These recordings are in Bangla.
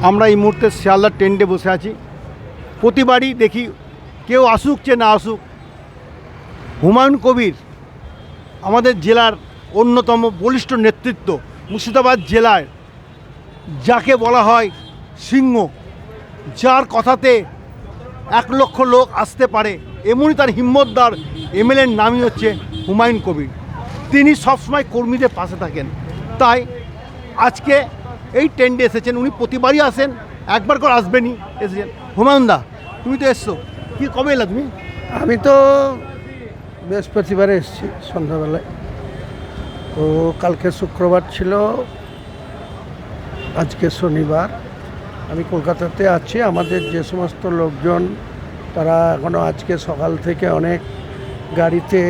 আমরা এই মুহূর্তে শিয়ালদার টেন্টে বসে আছি। প্রতিবারই দেখি কেউ আসুক চে না আসুক, হুমায়ুন কবির আমাদের জেলার অন্যতম বলিষ্ঠ নেতৃত্ব, মুর্শিদাবাদ জেলায় যাকে বলা হয় সিংহ, যার কথাতে 1 লক্ষ লোক আসতে পারে, এমনই তার হিম্মতদার এমএলএর নামই হচ্ছে হুমায়ুন কবির। তিনি সবসময় কর্মীদের পাশে থাকেন, তাই আজকে এই টেন্টে এসেছেন। উনি প্রতিবারই আসেন, একবার করে আসবেনই, এসেছেন। হুমায়ুন দা, তুমি তো এসছো, কি কবে এলা তুমি? আমি তো বৃহস্পতিবারে এসেছি সন্ধ্যাবেলায়। তো কালকে শুক্রবার ছিল, আজকে শনিবার। আমি কলকাতাতে আছি। আমাদের যে সমস্ত লোকজন তারা এখনও আজকে সকাল থেকে অনেক গাড়িতে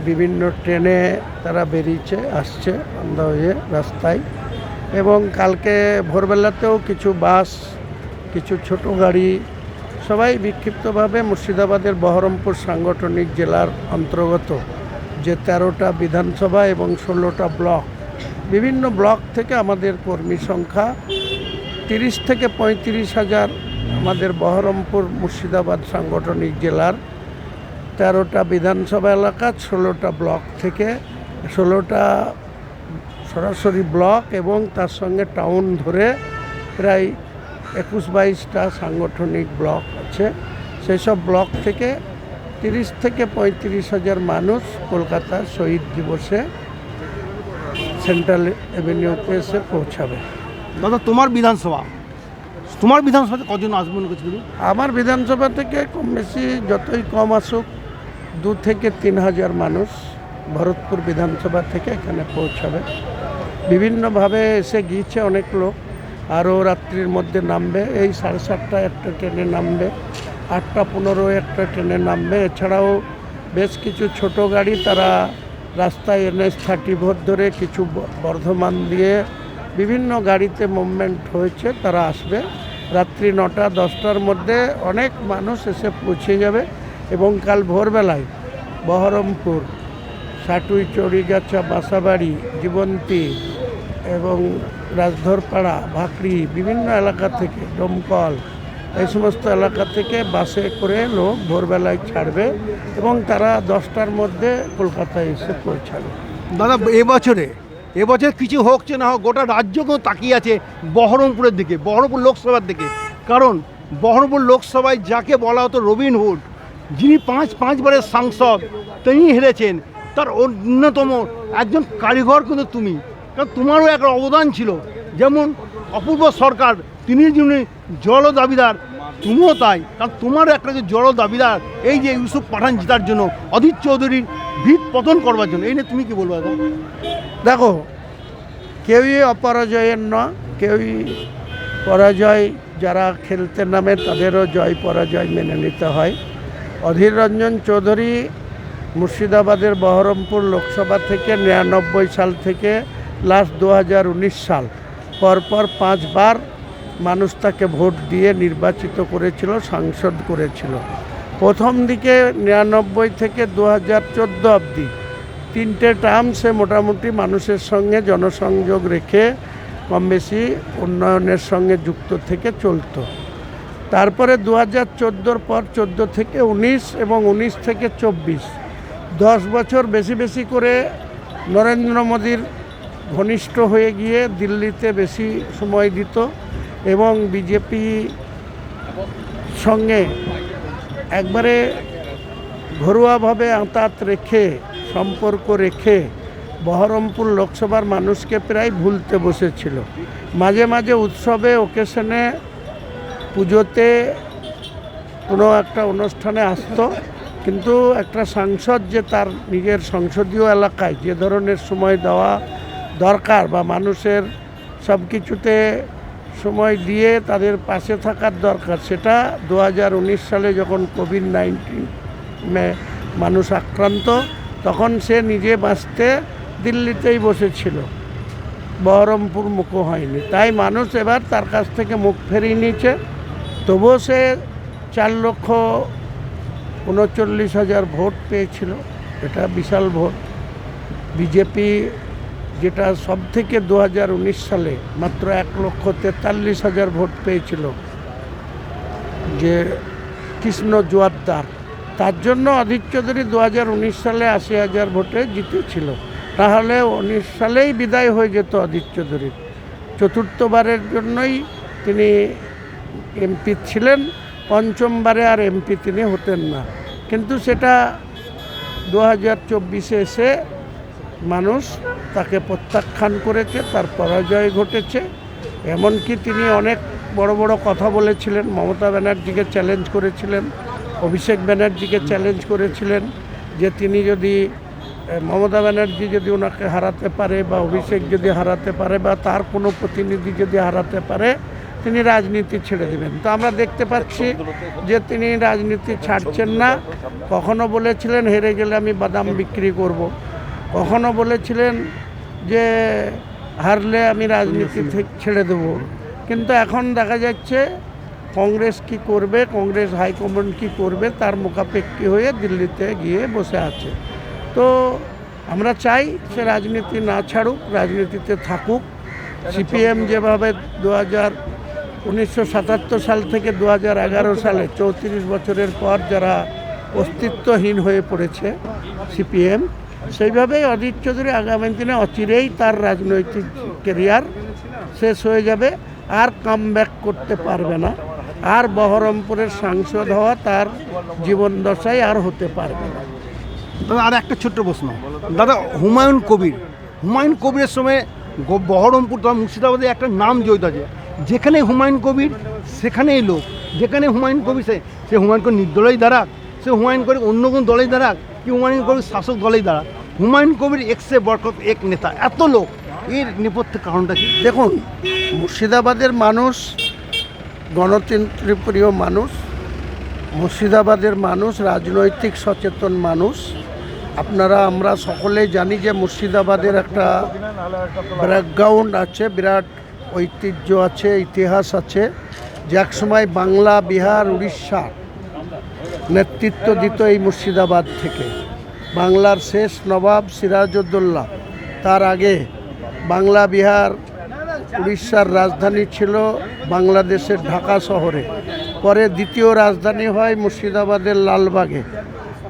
বিভিন্ন ট্রেনে তারা বেরিয়েছে, আসছে সন্ধ্যা হয়ে রাস্তায়। এবং কালকে ভোরবেলাতেও কিছু বাস, কিছু ছোট গাড়ি, সবাই বিক্ষিপ্তভাবে মুর্শিদাবাদের বহরমপুর সাংগঠনিক জেলার অন্তর্গত যে 13টা বিধানসভা এবং 16টা ব্লক, বিভিন্ন ব্লক থেকে আমাদের কর্মী সংখ্যা 30 থেকে 35 হাজার। আমাদের বহরমপুর মুর্শিদাবাদ সাংগঠনিক জেলার 13টা বিধানসভা এলাকা, 16টা ব্লক থেকে, 16টা সরাসরি ব্লক এবং তার সঙ্গে টাউন ধরে প্রায় 21-22টা সাংগঠনিক ব্লক আছে। সেই সব ব্লক থেকে 30 থেকে 35 হাজার মানুষ কলকাতার শহীদ দিবসে সেন্ট্রাল এভিনিউতে এসে পৌঁছাবে। দাদা, তোমার বিধানসভাতে কজন আসবে মনে করছি তুমি? আমার বিধানসভা থেকে কম বেশি যতই কম আসুক 2 থেকে 3 হাজার মানুষ ভরতপুর বিধানসভা থেকে এখানে পৌঁছাবে। বিভিন্নভাবে এসে গিয়েছে অনেক লোক, আরও রাত্রির মধ্যে নামবে। এই 7:30টায় একটা ট্রেনে নামবে, 8:15 একটা ট্রেনে নামবে। এছাড়াও বেশ কিছু ছোট গাড়ি তারা রাস্তায় NH-30 ধরে, কিছু বর্ধমান দিয়ে বিভিন্ন গাড়িতে মুভমেন্ট হয়েছে, তারা আসবে। রাত্রি 9টা-10টার মধ্যে অনেক মানুষ এসে পৌঁছে যাবে। এবং কাল ভোরবেলায় বহরমপুর, সাটুই, চড়িগাছা, বাসাবাড়ি, জীবন্তী এবং রাজধরপাড়া, ভাকড়ি, বিভিন্ন এলাকা থেকে, ডোমকল, এই সমস্ত এলাকা থেকে বাসে করে লোক ভোরবেলায় ছাড়বে এবং তারা 10টার মধ্যে কলকাতায় এসে পৌঁছাবে। দাদা, এবছর কিছু হোক যে না হোক, গোটা রাজ্যকেও তাকিয়ে আছে বহরমপুরের দিকে, বহরমপুর লোকসভার দিকে। কারণ বহরমপুর লোকসভায় যাকে বলা হতো রবিনহুড, যিনি 5বারের সাংসদ, তিনি হেরেছেন। তার অন্যতম একজন কারিগর কিন্তু তুমি, কারণ তোমারও একটা অবদান ছিল। যেমন অপূর্ব সরকার, তিনি যিনি জল দাবিদার, তুমিও তাই। কারণ তোমারও একটা যে জল দাবিদার, এই যে ইউসুফ পাঠান জেতার জন্য, অধীর চৌধুরীর ভিত পতন করবার জন্য। এই নিয়ে তুমি কি বলবো? দেখো, কেউই অপরাজয়ের নয়, কেউই পরাজয়, যারা খেলতে নামে তাদেরও জয় পরাজয় মেনে নিতে হয়। অধীর রঞ্জন চৌধুরী মুর্শিদাবাদের বহরমপুর লোকসভা থেকে 99 সাল থেকে লাস্ট 2019 সাল পরপর 5 বার মানুষ তাকে ভোট দিয়ে নির্বাচিত করেছিল, সাংসদ করেছিল। প্রথম দিকে 99 থেকে 2014 অবধি 3টে টার্ম সে মোটামুটি মানুষের সঙ্গে জনসংযোগ রেখে কম বেশি উন্নয়নের সঙ্গে যুক্ত থেকে চলত। তারপরে 2014 পর 14 থেকে 19 এবং 19 থেকে 24, 10 বছর বেশি বেশি করে নরেন্দ্র মোদীর ঘনিষ্ঠ হয়ে গিয়ে দিল্লিতে বেশি সময় দিত এবং বিজেপি সঙ্গে একবারে ঘরোয়াভাবে আঁতাত রেখে, সম্পর্ক রেখে বহরমপুর লোকসভার মানুষকে প্রায় ভুলতে বসেছিল। মাঝে মাঝে উৎসবে, ওকেশনে, পুজোতে, কোনো একটা অনুষ্ঠানে আসতো, কিন্তু একটা সাংসদ যে তার নিজের সংসদীয় এলাকায় যে ধরনের সময় দেওয়া দরকার বা মানুষের সব কিছুতে সময় দিয়ে তাদের পাশে থাকার দরকার, সেটা 2019 সালে যখন কোভিড-19 মানুষ আক্রান্ত, তখন সে নিজে বাঁচতে দিল্লিতেই বসেছিল, বহরমপুর মুখো হয়নি। তাই মানুষ এবার তার কাছ থেকে মুখ ফেরিয়ে নিয়েছে। তবুও সে 4,39,000 ভোট পেয়েছিল, এটা বিশাল ভোট। বিজেপি যেটা সব থেকে 2019 সালে মাত্র 1,43,000 ভোট পেয়েছিল, যে কৃষ্ণ জোয়ারদার, তার জন্য অধীর চৌধুরী 2019 সালে 80,000 ভোটে জিতেছিল। তাহলে 19 সালেই বিদায় হয়ে যেত অধীর চৌধুরীর। চতুর্থবারের জন্যই তিনি এমপি ছিলেন, পঞ্চমবারে আর এমপি তিনি হতেন না। কিন্তু সেটা 2024-এ এসে মানুষ তাকে প্রত্যাখ্যান করেছে, তার পরাজয় ঘটেছে। এমনকি তিনি অনেক বড় বড় কথা বলেছিলেন, মমতা ব্যানার্জিকে চ্যালেঞ্জ করেছিলেন, অভিষেক ব্যানার্জিকে চ্যালেঞ্জ করেছিলেন যে তিনি যদি মমতা ব্যানার্জি যদি ওনাকে হারাতে পারে বা অভিষেক যদি হারাতে পারে বা তার কোনো প্রতিনিধি যদি হারাতে পারে, তিনি রাজনীতি ছেড়ে দেবেন। তো আমরা দেখতে পাচ্ছি যে তিনি রাজনীতি ছাড়ছেন না। কখনো বলেছিলেন হেরে গেলে আমি বাদাম বিক্রি করব, কখনো বলেছিলেন যে হারলে আমি রাজনীতি ছেড়ে দেব। কিন্তু এখন দেখা যাচ্ছে কংগ্রেস কি করবে, কংগ্রেস হাইকমান্ড কি করবে, তার মুখাপেক্ষী হয়ে দিল্লিতে গিয়ে বসে আছে। তো আমরা চাই সে রাজনীতি না ছাড়ুক, রাজনীতিতে থাকুক। সিপিএম যেভাবে 1977 সাল থেকে 2011 সালে 34 বছরের পর যারা অস্তিত্বহীন হয়ে পড়েছে সিপিএম, সেইভাবেই অধীর চৌধুরী আগামী দিনে অচিরেই তার রাজনৈতিক ক্যারিয়ার শেষ হয়ে যাবে, আর কামব্যাক করতে পারবে না, আর বহরমপুরের সাংসদ হওয়া তার জীবন দশায় আর হতে পারবে না। দাদা আর একটা ছোট্ট প্রশ্ন, দাদা হুমায়ুন কবিরের সময় বহরমপুর তথা মুর্শিদাবাদে একটা নাম জড়িত আছে, যেখানে হুমায়ুন কবির সেখানেই লোক, যেখানে হুমায়ুন কবির সে হুমায়ুন কবির নির্দলেই দাঁড়াক, সে হুমায়ুন কবির অন্য কোনো দলেই দাঁড়াক, কি হুমায়ুন কবির শাসক দলেই দাঁড়াক, হুমায়ুন কবির একসে বরকত এক নেতা, এত লোক, এর নেপথ্যের কারণটা কি? দেখুন, মুর্শিদাবাদের মানুষ গণতন্ত্রপ্রিয় মানুষ, মুর্শিদাবাদের মানুষ রাজনৈতিক সচেতন মানুষ। আমরা সকলেই জানি যে মুর্শিদাবাদের একটা ব্যাকগ্রাউন্ড আছে, বিরাট ঐতিহ্য আছে, ইতিহাস আছে, যে এক সময় বাংলা, বিহার, উড়িষ্যা নেতৃত্ব দিত এই মুর্শিদাবাদ থেকে। বাংলার শেষ নবাব সিরাজউদ্দৌলা, তার আগে বাংলা, বিহার, উড়িষ্যার রাজধানী ছিল বাংলাদেশের ঢাকা শহরে। পরে দ্বিতীয় রাজধানী হয় মুর্শিদাবাদের লালবাগে,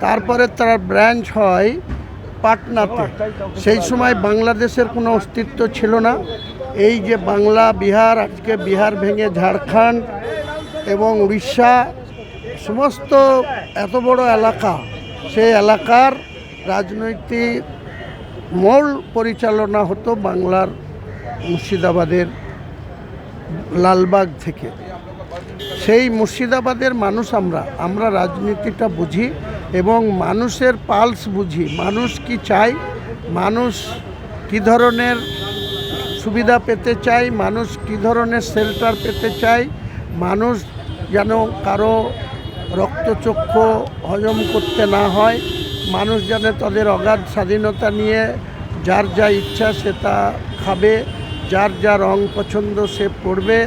তারপরে তার ব্রাঞ্চ হয় পাটনাতে। সেই সময় বাংলাদেশের কোনো অস্তিত্ব ছিল না। এই যে বাংলা, বিহার, আজকে বিহার ভেঙে ঝাড়খণ্ড এবং উড়িষ্যা, সমস্ত এত বড় এলাকা, সেই এলাকার রাজনৈতিক মূল পরিচালনা হতো বাংলার মুর্শিদাবাদের লালবাগ থেকে। সেই মুর্শিদাবাদের মানুষ আমরা রাজনীতিটা বুঝি এবং মানুষের পালস বুঝি, মানুষ কি চায়, মানুষ কি ধরনের সুবিধা পেতে চায়, মানুষ কি ধরনের শেল্টার পেতে চায়, মানুষ যেন কারো রক্তচক্ষু হজম করতে না হয়, মানুষ যেন তাদের অগাধ স্বাধীনতা নিয়ে যার যা ইচ্ছা সে তা খাবে, যার যা রং পছন্দ সে পড়বে,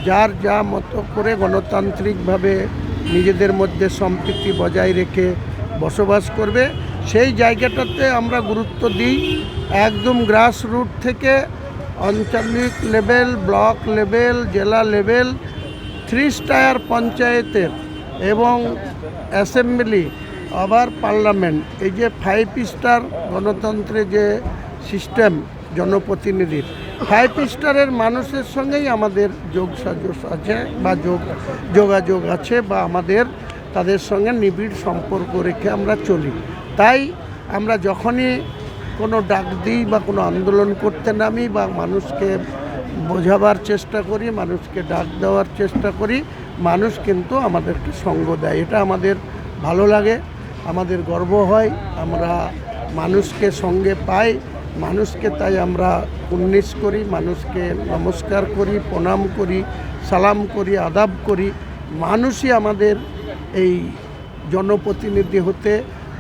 যার যা মতো করে গণতান্ত্রিকভাবে নিজেদের মধ্যে সম্প্রীতি বজায় রেখে বসবাস করবে, সেই জায়গাটাতে আমরা গুরুত্ব দিই। একদম গ্রাসরুট থেকে আঞ্চলিক লেভেল, ব্লক লেভেল, জেলা লেভেল, 3 টায়ার পঞ্চায়েতের এবং অ্যাসেম্বলি, আবার পার্লামেন্ট, এই যে 5 স্টার গণতন্ত্রের যে সিস্টেম জনপ্রতিনিধির, 5 স্টারের মানুষের সঙ্গেই আমাদের যোগসাজশ আছে বা যোগাযোগ আছে, বা আমাদের তাদের সঙ্গে নিবিড় সম্পর্ক রেখে আমরা চলি। তাই আমরা যখনই কোনো ডাক দিই বা কোনো আন্দোলন করতে নামি বা মানুষকে বোঝাবার চেষ্টা করি, মানুষকে ডাক দেওয়ার চেষ্টা করি, মানুষ কিন্তু আমাদেরকে সঙ্গ দেয়। এটা আমাদের ভালো লাগে, আমাদের গর্ব হয়, আমরা মানুষকে সঙ্গে পাই, মানুষকে তাই আমরা উন্নিশ করি, মানুষকে নমস্কার করি, প্রণাম করি, সালাম করি, আদাব করি। মানুষই আমাদের এই জনপ্রতিনিধি হতে,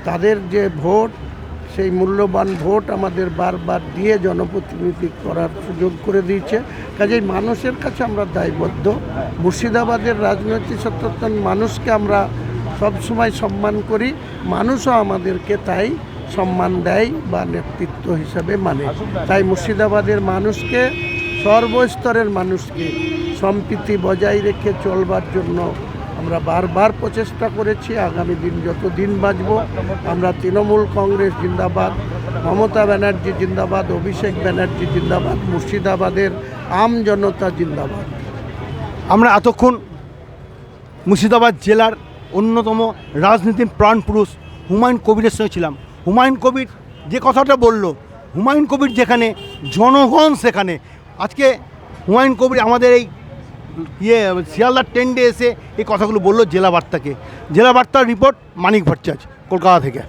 তাদের যে ভোট, সেই মূল্যবান ভোট আমাদের বারবার দিয়ে জনপ্রতিনিধি করার সুযোগ করে দিয়েছে। কাজেই মানুষের কাছে আমরা দায়বদ্ধ। মুর্শিদাবাদের রাজনৈতিক সচেতন মানুষকে আমরা সবসময় সম্মান করি, মানুষও আমাদেরকে তাই সম্মান দেয় বা নেতৃত্ব হিসাবে মানে। তাই মুর্শিদাবাদের মানুষকে, সর্বস্তরের মানুষকে সম্প্রীতি বজায় রেখে চলবার জন্য আমরা বারবার প্রচেষ্টা করেছি। আগামী দিন যত দিন বাঁচব আমরা তৃণমূল কংগ্রেস জিন্দাবাদ, মমতা ব্যানার্জি জিন্দাবাদ, অভিষেক ব্যানার্জি জিন্দাবাদ, মুর্শিদাবাদের আম জনতা জিন্দাবাদ। আমরা এতক্ষণ মুর্শিদাবাদ জেলার অন্যতম রাজনীতির প্রাণপুরুষ হুমায়ুন কবিরের সঙ্গে ছিলাম। হুমায়ুন কবির যে কথাটা বলল, হুমায়ুন কবির যেখানে, জনগণ সেখানে। আজকে হুমায়ুন কবির আমাদের এই শিয়ালদার টেন্ডে এসে এই কথাগুলো বললো জেলা বার্তাকে। জেলা বার্তার রিপোর্ট মানিক ভট্টাচার্য, কলকাতা থেকে।